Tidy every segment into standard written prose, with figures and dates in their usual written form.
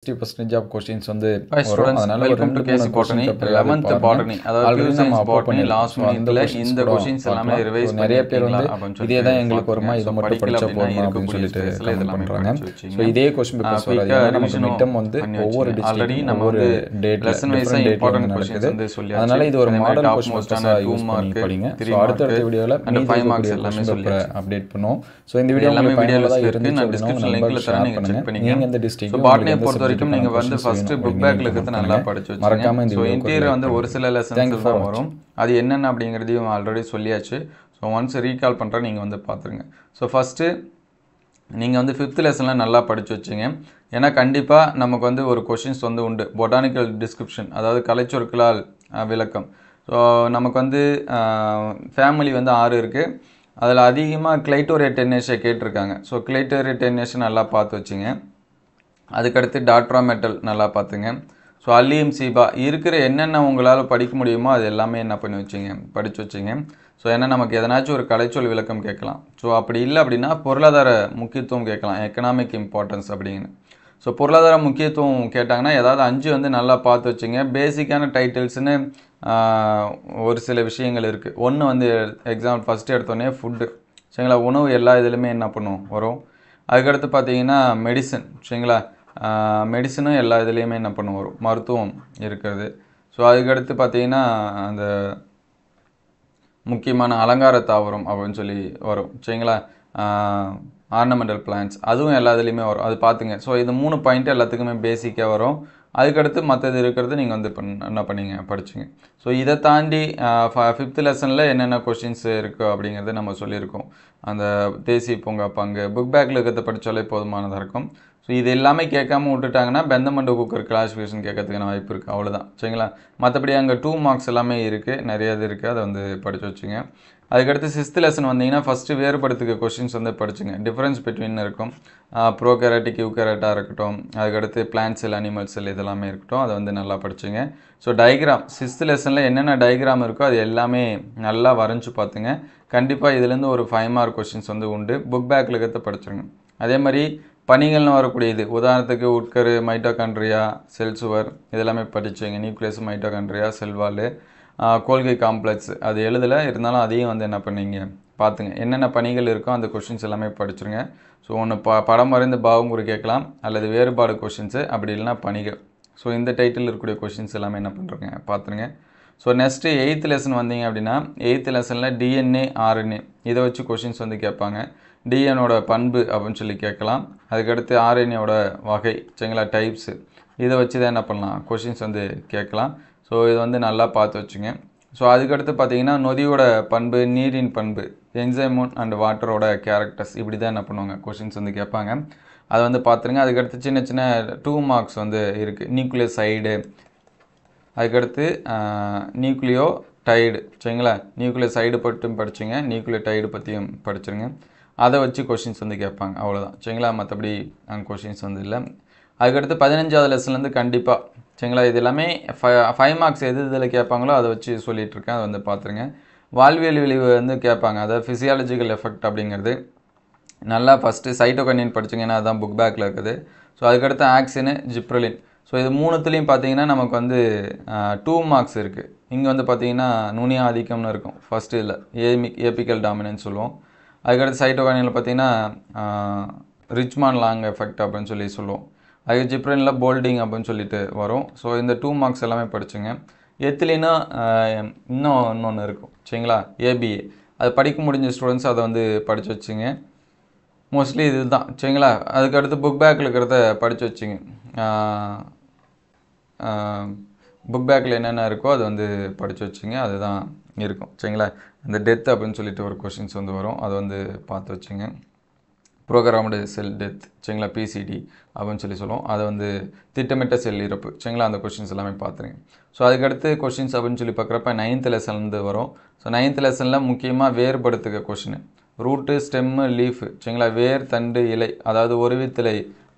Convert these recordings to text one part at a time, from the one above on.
60% of questions வந்து Hi வரும். students, அதனால ஒரு welcome to 2-3 KC question Botany, paper 11th botany. அதாவது ஆல்ரெடி நம்ம science அப்லோட் botany பண்ணிருக்கோம். last ஸோ அந்த minuteல கொஸ்டின்ஸ் இந்த கூட கொஸ்டின்ஸ் எல்லாமே பார்க்கலாம். ரிவைஸ் ஸோ நிறைய பேர் பண்ணிருக்கீங்களா வந்து அப்படின்னு இதே தான் எங்களுக்கு வருமா, சொல்லிட்டு இதை மட்டும் படிக்கல படிச்சா அப்படின்னா போதுமா அப்படின்னு இருக்கக்கூடிய சொல்லிட்டு ஸ்பேஸ்ல கமெண்ட் இதெல்லாமே பண்ணுறாங்க. படிச்சு ஸோ வச்சிங்க. இதே கொஸ்டின் பேப்பர்ஸ் வராது. குயிக்கா ஏன்னா நமக்கு ரிவிஷனும் மிட்டம் வந்து பண்ணி ஒவ்வொரு வச்சிங்க. ஆல்ரெடி டிஸ்ட்ரிக்ட்டும் நம்ம ஒவ்வொரு வந்து டேட்டில் லெசன் வைஸா டிஃப்ரெண்ட் டேட்டில் இம்பார்ட்டன்ட் வந்து கொஸ்டின்ஸ் நடக்குது. வந்து சொல்லியாச்சு. அதனால இது ஒரு அதே மாதிரி மாடல் டாப் கொஸ்டின் மோஸ்டான பேப்பர்ஸாக 2 யூஸ் பண்ணி மார்க் படிங்க. 3 ஸோ அடுத்தடுத்த மார்க் வீடியோவில் அண்ட் மீதி 5 மார்க்ஸ் இருக்கக்கூடிய எல்லாமே கொஸ்டின் பேப்பரை சொல்லியாச்சு. அப்டேட் பண்ணுவோம். ஸோ இந்த வீடியோ எல்லாமே உங்களுக்கு வீடியோ பயனுள்ளதாக லிஸ்ட் இருக்கு. இருந்துச்சு நான் அப்படின்னா டிஸ்கிரிப்ஷன் உங்கள் லிங்க்ல நண்பர்களுக்கு தரேன், ஷேர் நீங்க பண்ணுங்க. செக் பண்ணிங்க. நீங்கள் எந்த ஸோ டிஸ்ட்ரிக்ட் பாட்னியை உங்களுக்கு பொறுத்த வரைக்கும் நீங்க வந்து ஃபர்ஸ்ட் புக் பேக்ல இருக்கிறது நல்லா படிச்சு வச்சுங்க. மறக்காம இந்த ஸோ வீடியோக்கு இன்டீரியர் வந்து லைக் ஒரு சில லெசன்ஸ் தான் வரும். அது என்னென்ன அப்படிங்கிறதையும் ஆல்ரெடி சொல்லியாச்சு. ஸோ ஒன்ஸ் ரீகால் பண்ணுறேன், நீங்கள் வந்து பார்த்துருங்க. ஸோ ஃபஸ்ட்டு நீங்கள் வந்து 5th லெசனில் நல்லா படித்து வச்சிங்க. ஏன்னா கண்டிப்பாக நமக்கு வந்து ஒரு கொஷின்ஸ் வந்து உண்டு. பொட்டானிக்கல் டிஸ்கிரிப்ஷன், அதாவது கலைச்சொற்களால் விளக்கம். ஸோ நமக்கு வந்து ஃபேமிலி வந்து 6 இருக்குது. அதில் அதிகமாக கிளைட்டோரியா டென்னேஷியா கேட்டிருக்காங்க. ஸோ கிளைட்டோரியா டென்னேஷியா நல்லா பார்த்து வச்சிங்க. அதுக்கடுத்து டாட்ரா மெட்டல் நல்லா பார்த்துங்க. ஸோ அல்லியம் சீபா இருக்கிற என்னென்ன உங்களால் படிக்க முடியுமோ அது எல்லாமே என்ன பண்ணி வச்சிங்க, படித்து வச்சிங்க. ஸோ ஏன்னா நமக்கு எதனாச்சும் ஒரு கலைச்சொல் விளக்கம் கேட்கலாம். ஸோ அப்படி இல்லை அப்படின்னா பொருளாதார முக்கியத்துவம் கேட்கலாம், எக்கனாமிக் இம்பார்ட்டன்ஸ் அப்படின்னு. ஸோ பொருளாதார முக்கியத்துவம் கேட்டாங்கன்னா ஏதாவது 5 வந்து நல்லா பார்த்து வச்சுங்க. பேசிக்கான டைட்டில்ஸ்னு ஒரு சில விஷயங்கள் இருக்குது. ஒன்று வந்து எக்ஸாம்பிள் ஃபஸ்ட்டு எடுத்தோடனே ஃபுட்டு, சரிங்களா, உணவு எல்லா இதுலையுமே என்ன பண்ணுவோம் வரும். அதுக்கடுத்து பார்த்தீங்கன்னா மெடிசன், சரிங்களா, மெடிசனும் எல்லா இதுலேயுமே என்ன பண்ணும் வரும், மருத்துவம் இருக்கிறது. ஸோ அதுக்கடுத்து பார்த்தீங்கன்னா அந்த முக்கியமான அலங்கார தாவரம் அப்படின்னு சொல்லி வரும், சரிங்களா, ஆர்னமெண்டல் பிளான்ட்ஸ், அதுவும் எல்லா இதுலேயுமே வரும். அது பார்த்துங்க. ஸோ இது 3 பாயிண்ட் எல்லாத்துக்குமே பேசிக்காக வரும். அதுக்கடுத்து மற்றது இருக்கிறது நீங்கள் வந்து என்ன பண்ணீங்க, படிச்சுங்க. ஸோ இதை தாண்டி 5th லெசனில் என்னென்ன கொஷின்ஸ் இருக்குது அப்படிங்கிறத நம்ம சொல்லியிருக்கோம். அந்த தேசிய பூங்கா பங்கு புக் பேக்கில் இருக்கிறத படித்தாலே போதுமானதாக இருக்கும். ஸோ இது எல்லாமே கேட்காம விட்டுட்டாங்கன்னா பெந்தமண்டு குக்கர் கிளாஸிஃபிகேஷன் கேட்கறதுக்கான வாய்ப்பு இருக்குது, அவ்வளோதான், சரிங்களா. மற்றபடி அங்கே 2 மார்க்ஸ் எல்லாமே இருக்குது, நிறைய இது இருக்குது, அதை வந்து படித்து வச்சுங்க. அதுக்கடுத்து 6th லெசன் வந்தீங்கன்னா ஃபஸ்ட்டு வேறுபடுத்துக்க கொஷின்ஸ் வந்து படிச்சுங்க. டிஃப்ரென்ஸ் பிட்வீன் இருக்கும், ப்ரோகேரட்டிக் யூகேரட்டாக இருக்கட்டும், அதுக்கடுத்து பிளான்ட் செல் அனிமல் செல் இதெல்லாமே இருக்கட்டும், அதை வந்து நல்லா படிச்சுங்க. ஸோ டயக்ராம் 6th லெசனில் என்னென்ன டயக்ராம் இருக்கோ அது எல்லாமே நல்லா வரைஞ்சி பார்த்துங்க. கண்டிப்பாக இதுலேருந்து ஒரு 5 மார்க் கொஷின்ஸ் வந்து உண்டு. புக் பேக்கில் இருக்கிறத படிச்சுருங்க. அதே மாதிரி பணிகள்னு வரக்கூடியது, உதாரணத்துக்கு உட்கரு, மைட்டோகாண்ட்ரியா, செல் சுவர் இதெல்லாமே படிச்சுங்க. நியூக்ளியஸ், மைட்டோகாண்ட்ரியா, செல்வால், கோல்கை காம்ப்ளெக்ஸ் அது எழுதலை, இருந்தாலும் அதையும் வந்து என்ன பண்ணீங்க பார்த்துங்க. என்னென்ன பணிகள் இருக்கோ அந்த கொஷின்ஸ் எல்லாமே படிச்சுருங்க. ஸோ ஒன்று படம் வரைந்து பாவங்குறி கேட்கலாம், அல்லது வேறுபாடு கொஷின்ஸு, அப்படி இல்லைனா பணிகள். ஸோ இந்த டைட்டில் இருக்கக்கூடிய கொஷின்ஸ் எல்லாமே என்ன பண்ணுறங்க பார்த்துருங்க. ஸோ நெக்ஸ்ட்டு 8th லெசன் வந்தீங்க அப்படின்னா 8th லெசனில் டிஎன்ஏ, ஆர்என்ஏ இதை வச்சு கொஷின்ஸ் வந்து கேட்பாங்க. டிஎன்ஓட பண்பு அப்படின்னு சொல்லி கேட்கலாம். அதுக்கடுத்து ஆர்என்ஏவோட வகை, சரிங்களா, டைப்ஸு, இதை வச்சு தான் என்ன பண்ணலாம், கொஷின்ஸ் வந்து கேட்கலாம். ஸோ இது வந்து நல்லா பார்த்து வச்சுங்க. ஸோ அதுக்கடுத்து பார்த்தீங்கன்னா நொதியோட பண்பு, நீரின் பண்பு, என்சைமோன் அண்ட் வாட்டரோட கேரக்டர்ஸ், இப்படி தான் என்ன பண்ணுவாங்க கொஷின்ஸ் வந்து கேட்பாங்க. அதை வந்து பார்த்துருங்க. அதுக்கடுத்து சின்ன சின்ன 2 மார்க்ஸ் வந்து இருக்குது. நியூக்ளியோசைடு, அதுக்கடுத்து நியூக்ளியோ டைடு, சரிங்களா, நியூக்ளியோசைடு பற்றியும் படிச்சுங்க, நியூக்ளியோடைடு பற்றியும் படிச்சுருங்க. அதை வச்சு கொஷின்ஸ் வந்து கேட்பாங்க, அவ்வளோதான், சரிங்களா. மற்றபடி கொஷின்ஸ் வந்து இல்லை. அதுக்கடுத்து 15வது லெசன்லேருந்து கண்டிப்பாக, சரிங்களா, இது எல்லாமே 5 மார்க்ஸ் எது இதில் கேட்பாங்களோ அதை வச்சு சொல்லிகிட்ருக்கேன், அதை வந்து பார்த்துருங்க. வாழ்வியல் விளைவு வந்து கேட்பாங்க, அதாவது ஃபிசியாலஜிக்கல் எஃபெக்ட் அப்படிங்கிறது நல்லா ஃபஸ்ட்டு சைட்டோகைனின் படிச்சுங்க, ஏன்னா அதுதான் புக் பேக்கில் இருக்குது. ஸோ அதுக்கடுத்து ஆக்சினு, ஜிப்ரலின். ஸோ இது 3த்துலேயும் பார்த்தீங்கன்னா நமக்கு வந்து 2 மார்க்ஸ் இருக்குது. இங்கே வந்து பார்த்தீங்கன்னா நுனியா ஆதிக்கம்னு இருக்கும் ஃபஸ்ட்டு, இல்லை ஏபிக்கல் டாமினன்ஸ் சொல்லுவோம். அதுக்கடுத்து சைட்டோகைனில் பார்த்தீங்கன்னா ரிச்மான் லாங் எஃபெக்ட் அப்படின்னு சொல்லி சொல்லுவோம். அது ஜிப்ரலினில் போல்டிங் அப்படின்னு சொல்லிட்டு வரும். ஸோ இந்த 2 மார்க்ஸ் எல்லாமே படிச்சுங்க. எத்திலினா இன்னொன்று இருக்கும், சரிங்களா, ஏபிஏ, அது படிக்க முடிஞ்ச ஸ்டூடெண்ட்ஸ் அதை வந்து படித்து வச்சுங்க. மோஸ்ட்லி இது தான், சரிங்களா. அதுக்கடுத்து புக் பேக்கில் இருக்கிறத படித்து வச்சுங்க. புக் பேக்கில் என்னென்ன இருக்கோ அது வந்து படித்து வச்சுங்க, அதுதான் இருக்கும், சரிங்களா. இந்த டெத் அப்படின்னு சொல்லிட்டு ஒரு கொஷின்ஸ் வந்து வரும், அதை வந்து பார்த்து வச்சுங்க. ப்ரோக்ராம்டு செல் டெத், சரிங்களா, பிசிடி அப்படின்னு சொல்லி சொல்லுவோம். அதை வந்து திட்டமிட்ட செல் இறப்பு, சரிங்களா, அந்த கொஷின்ஸ் எல்லாமே பார்த்துருங்க. ஸோ அதுக்கடுத்து கொஷின்ஸ் அப்படின்னு சொல்லி பார்க்குறப்ப 9th லெசன்லேருந்து வரும். ஸோ 9th லெசனில் முக்கியமாக வேறுபடுத்துக்க கொஷின், ரூட்டு, ஸ்டெம்மு, லீஃபு, சரிங்களா, வேர், தண்டு, இலை, அதாவது ஒருவித்திலை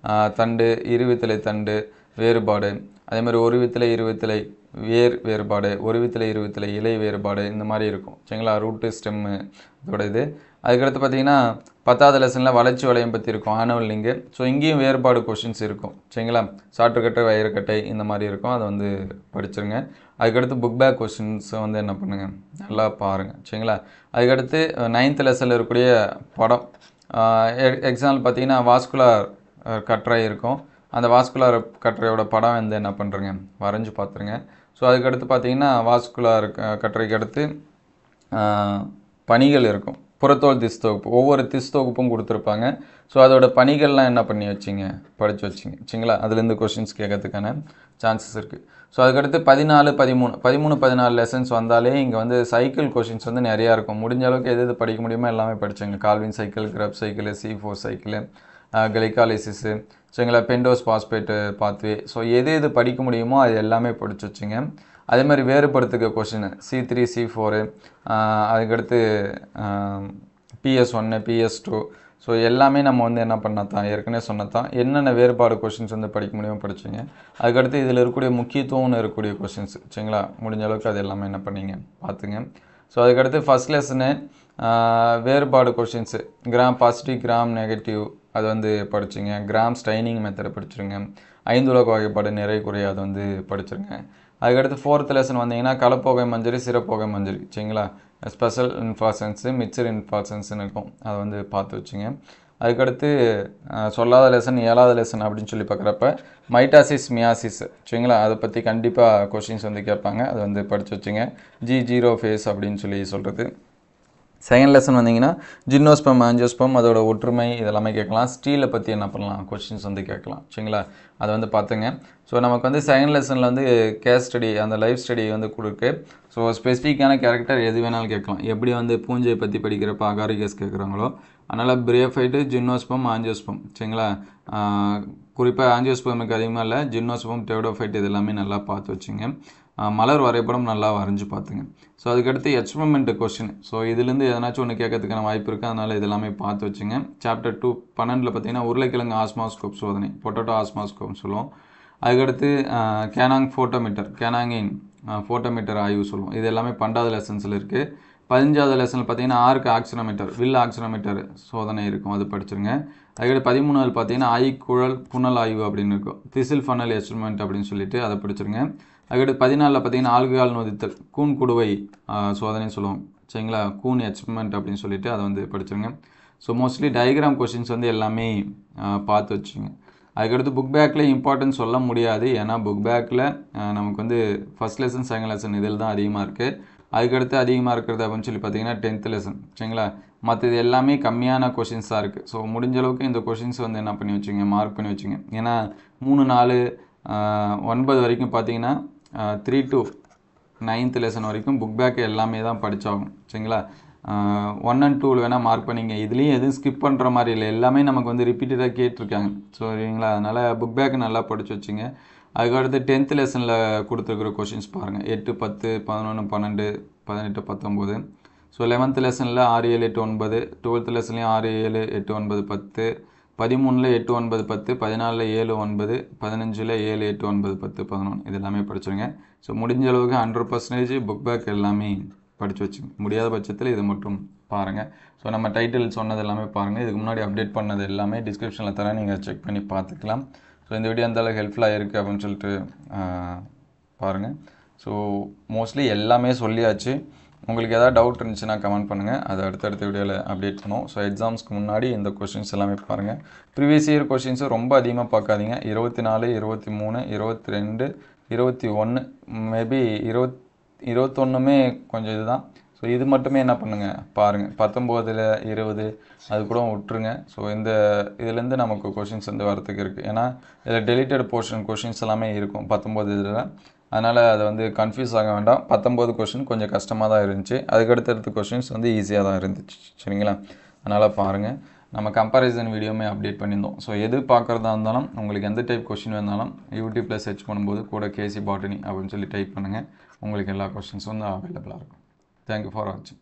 தண்டு, இருவித்திலை தண்டு வேறுபாடு, அதே மாதிரி ஒருவித்திலை இருவித்திலை வேர் வேறுபாடு, ஒருவித்திலை இருவித்திலை இலை வேறுபாடு, இந்த மாதிரி இருக்கும், சரிங்களா, ரூட்டு, ஸ்டெம்மு இதோட இது. அதுக்கடுத்து பார்த்தீங்கன்னா 10வது லெசனில் வளர்ச்சி வளையம் பற்றி இருக்கும் ஆனுவல் லிங்கு. ஸோ இங்கேயும் வேறுபாடு கொஷின்ஸ் இருக்கும் சரிங்களா. சாற்றுக்கட்டை வயிறுக்கட்டை இந்த மாதிரி இருக்கும், அதை வந்து படிச்சிருங்க. அதுக்கடுத்து புக் பேக் கொஷின்ஸை வந்து என்ன பண்ணுங்கள் நல்லா பாருங்கள் சரிங்களா. அதுக்கடுத்து 9th லெசனில் இருக்கக்கூடிய படம் எக்ஸாம்பிள் பார்த்தீங்கன்னா வாஸ்குலார் கட்டுரை இருக்கும். அந்த வாஸ்குலார் கட்டுரையோட படம் வந்து என்ன பண்ணுறங்க வரைஞ்சி பார்த்துருங்க. ஸோ அதுக்கடுத்து பார்த்தீங்கன்னா வாஸ்குலார் கட்டுரைக்கு அடுத்து பணிகள் இருக்கும். புறத்தோல் திஸ் தொகுப்பு, ஒவ்வொரு திஸ் தொகுப்பும் கொடுத்துருப்பாங்க. ஸோ அதோட பணிகள்லாம் என்ன பண்ணி வச்சிங்க படித்து வச்சிங்க சரிங்களா. அதுலேருந்து கொஷின்ஸ் கேட்கறதுக்கான சான்சஸ் இருக்குது. ஸோ அதுக்கடுத்து 14, 13, 14 லெசன்ஸ் வந்தாலே இங்கே வந்து சைக்கிள் கொஷின்ஸ் வந்து நிறையா இருக்கும். முடிஞ்ச அளவுக்கு எது படிக்க முடியுமோ எல்லாமே படித்தாங்க. Calvin cycle, Krebs cycle, C4 cycle, glycolysis சரிங்களா, பெண்டோஸ் பாஸ்பேட்டு பாத்வே. ஸோ எது படிக்க முடியுமோ அது எல்லாமே படித்து வச்சுங்க. அதே மாதிரி வேறுபடுத்துக்க கொஷின் C3, C4, அதுக்கடுத்து PS1, PS2. ஸோ எல்லாமே நம்ம வந்து என்ன பண்ணத்தான் ஏற்கனவே சொன்னதான் என்னென்ன வேறுபாடு கொஷின்ஸ் வந்து படிக்க முடியுமோ படிச்சுங்க. அதுக்கடுத்து இதில் இருக்கக்கூடிய முக்கியத்துவம்னு இருக்கக்கூடிய கொஷின்ஸ் சரிங்களா, முடிஞ்ச அளவுக்கு அது எல்லாமே என்ன பண்ணிங்க பார்த்துங்க. ஸோ அதுக்கடுத்து ஃபஸ்ட் லெசனு வேறுபாடு questions gram positive, gram negative அது வந்து படிச்சுங்க. கிராம் ஸ்டைனிங் மெத்தடை படிச்சுருங்க. 5 உலக வகைப்பாடு நிறை குறை அதை வந்து படிச்சுருங்க. அதுக்கடுத்து 4th லெசன் வந்தீங்கன்னா கலப்போகை மஞ்சரி, சிறப்போகை மஞ்சரி சரிங்களா. ஸ்பெஷல் இன்ஃபார்சன்ஸு, மிக்சர் இன்ஃபார்சன்ஸ்னு இருக்கும், அதை வந்து பார்த்து வச்சுங்க. அதுக்கடுத்து சொல்லாத லெசன் 7வது லெசன் அப்படின்னு சொல்லி பார்க்குறப்ப மைட்டாசிஸ், மியாசிஸ் சரிங்களா, அதை பற்றி கண்டிப்பாக கொஷின்ஸ் வந்து கேட்பாங்க, அதை வந்து படித்து வச்சுங்க. G0 ஃபேஸ் அப்படின்னு சொல்லி சொல்கிறது. செகண்ட் லெசன் வந்தீங்கன்னா ஜிம்னோஸ்பம், ஆஞ்சியோஸ்பம் அதோட ஒற்றுமை இதெல்லாமே கேட்கலாம். ஸ்டீலை பற்றி என்ன பண்ணலாம் கொஷின்ஸ் வந்து கேட்கலாம் சரிங்களா, அதை வந்து பார்த்துங்க. ஸோ நமக்கு வந்து செகண்ட் லெசனில் வந்து கேஸ் ஸ்டடி, அந்த லைஃப் ஸ்டடி வந்து கொடுக்கு. ஸோ ஸ்பெசிஃபிக்கான கேரக்டர் எது வேணாலும் கேட்கலாம். எப்படி வந்து பூஞ்சை பற்றி படிக்கிறப்ப அகாரிகஸ் கேட்குறாங்களோ, அதனால் பிரேஃபைட்டு, ஜிம்னோஸ்பம், ஆஞ்சியோஸ்பம் சரிங்களா. குறிப்பாக ஆஞ்சியோஸ்பமுக்கு அதிகமாக இல்லை, ஜிம்னோஸ்பம், டெவடோஃபைட் இது எல்லாமே நல்லா பார்த்து வச்சுங்க. மலர் வரைபடம் நல்லா வரைஞ்சி பார்த்துங்க. ஸோ அதுக்கடுத்து எக்ஸ்பெரிமெண்ட் கொஸ்டின். ஸோ இதுலேருந்து எதனாச்சும் ஒன்று கேட்கறதுக்கான வாய்ப்பு இருக்குது, அதனால் இதெல்லாமே பார்த்து வச்சுங்க. சாப்டர் 2 12 பார்த்தீங்கன்னா உருளைக்கிழங்கு ஆஸ்மாஸ்கோப் சோதனை, பொட்டேட்டோ ஆஸ்மாஸ்கோப் சொல்லுவோம். அதுக்கடுத்து கேனாங் ஃபோட்டோமீட்டர், கேனாங்கின் ஃபோட்டோமீட்டர் ஆய்வு சொல்லுவோம். இது எல்லாமே 12வது லெசன்ஸில் இருக்குது. 15வது லெசனில் பார்த்தீங்கன்னா ஆர்க் ஆக்சினோமீட்டர், வில் ஆக்சினோமீட்டர் சோதனை இருக்கும், அது படிச்சிருங்க. அதுக்கடுத்து 13வது பார்த்தீங்கன்னா குழல் புனல் ஆய்வு அப்படின்னு இருக்கும், திசில் ஃபனல் எக்ஸ்பெரிமெண்ட் அப்படின்னு சொல்லிட்டு அதை படிச்சிருங்க. அதுக்கடுத்து 14ல் பார்த்தீங்கன்னா ஆல்கஹால் நொதித்தல், கூன் குடுவை சோதனைன்னு சொல்லுவோம் சரிங்களா, கூன் எக்ஸ்பெரிமெண்ட் அப்படின்னு சொல்லிட்டு அதை வந்து படிச்சிருங்க. ஸோ மோஸ்ட்லி டயக்ராம் கொஷின்ஸ் வந்து எல்லாமே பார்த்து வச்சுங்க. அதுக்கடுத்து புக் பேக்கில் இம்பார்ட்டன்ஸ் சொல்ல முடியாது, ஏன்னா புக் பேக்கில் நமக்கு வந்து ஃபஸ்ட் லெசன், செகண்ட் லெசன் இதில் தான் அதிகமாக இருக்குது. அதுக்கடுத்து அதிகமாக இருக்கிறது அப்படின்னு சொல்லி பார்த்தீங்கன்னா 10th லெசன் சரிங்களா. மற்றது எல்லாமே கம்மியான கொஷின்ஸாக இருக்குது. ஸோ முடிஞ்ச அளவுக்கு இந்த கொஷின்ஸ் வந்து என்ன பண்ணி வச்சுங்க, மார்க் பண்ணி வச்சுங்க. ஏன்னா 3, 4, 9 வரைக்கும் பார்த்தீங்கன்னா 3 to 9th லெசன் வரைக்கும் புக் பேக் எல்லாமே தான் படித்தாகும் சரிங்களா. 1 and 2 வேணால் மார்க் பண்ணிங்க. இதுலேயும் எதுவும் ஸ்கிப் பண்ணுற மாதிரி இல்லை, எல்லாமே நமக்கு வந்து ரிப்பீட்டடாக கேட்டிருக்காங்க சரிங்களா. அதனால் புக் பேக்கு நல்லா படித்து வச்சுங்க. அதுக்கடுத்து 10th லெசனில் கொடுத்துருக்குற கொஷின்ஸ் பாருங்கள். 8, 10, 11, 12, 18, 19. ஸோ 11th லெசனில் 6, 7, 8, 9. 12th லெசன்லேயும் 6, 7, 8, 9, 10. 13ல் 8, 9, 10. 14ல் 7, 9. 15ல் 7, 8, 9, 10, 11 இது எல்லாமே படிச்சுருங்க. ஸோ முடிஞ்ச அளவுக்கு 100% புக் பேக் எல்லாமே படித்து வச்சுங்க. முடியாத பட்சத்தில் இது மட்டும் பாருங்கள். ஸோ நம்ம டைட்டில் சொன்னது எல்லாமே பாருங்கள். இதுக்கு முன்னாடி அப்டேட் பண்ணது எல்லாமே டிஸ்கிரிப்ஷனில் தரேன், நீங்கள் செக் பண்ணி பார்த்துக்கலாம். ஸோ இந்த வீடியோ அந்தளவுக்கு ஹெல்ப்ஃபுல்லாக இருக்குது அப்படின்னு சொல்லிட்டு பாருங்கள். ஸோ மோஸ்ட்லி எல்லாமே சொல்லியாச்சு. உங்களுக்கு எதாவது டவுட் இருந்துச்சுன்னா கமெண்ட் பண்ணுங்கள், அதை அடுத்தடுத்த வீடியோவில் அப்டேட் பண்ணுவோம். ஸோ எக்ஸாம்ஸ்க்கு முன்னாடி இந்த கொஷின்ஸ் எல்லாமே பாருங்கள். ப்ரீவியஸ் இயர் கொஷின்ஸை ரொம்ப அதிகமாக பார்க்காதீங்க. 24, 23, 22, 21, மேபி 21மே கொஞ்சம் இதுதான். ஸோ இது மட்டுமே என்ன பண்ணுங்கள் பாருங்கள். 19, 20 அது கூட விட்டுருங்க. ஸோ இதுலேருந்து நமக்கு கொஷின்ஸ் வந்து வரத்துக்கு இருக்குது. ஏன்னா இதில் டெலிட்டட் போர்ஷன் கொஷின்ஸ் எல்லாமே இருக்கும் 19 இதில். அதனால் அதை வந்து கன்ஃபியூஸ் ஆக வேண்டாம். 19 கொஷின் கொஞ்சம் கஷ்டமாக தான் இருந்துச்சு, அதுக்கடுத்தடுத்த கொஷின்ஸ் வந்து ஈஸியாக தான் இருந்துச்சு சரிங்களா. அதனால் பாருங்கள். நம்ம கம்பேரிசன் வீடியோமே அப்டேட் பண்ணியிருந்தோம். ஸோ எது பார்க்குறதா இருந்தாலும் உங்களுக்கு எந்த டைப் கொஷின் வேணாலும் யூடியூப்பில் சர்ச் பண்ணும்போது கூட KC பாட்டனி அப்படின்னு சொல்லி டைப் பண்ணுங்கள். உங்களுக்கு எல்லா கொஷின்ஸும் வந்து அவைலபிளாக இருக்கும். தேங்க்யூ ஃபார் வாட்சிங்.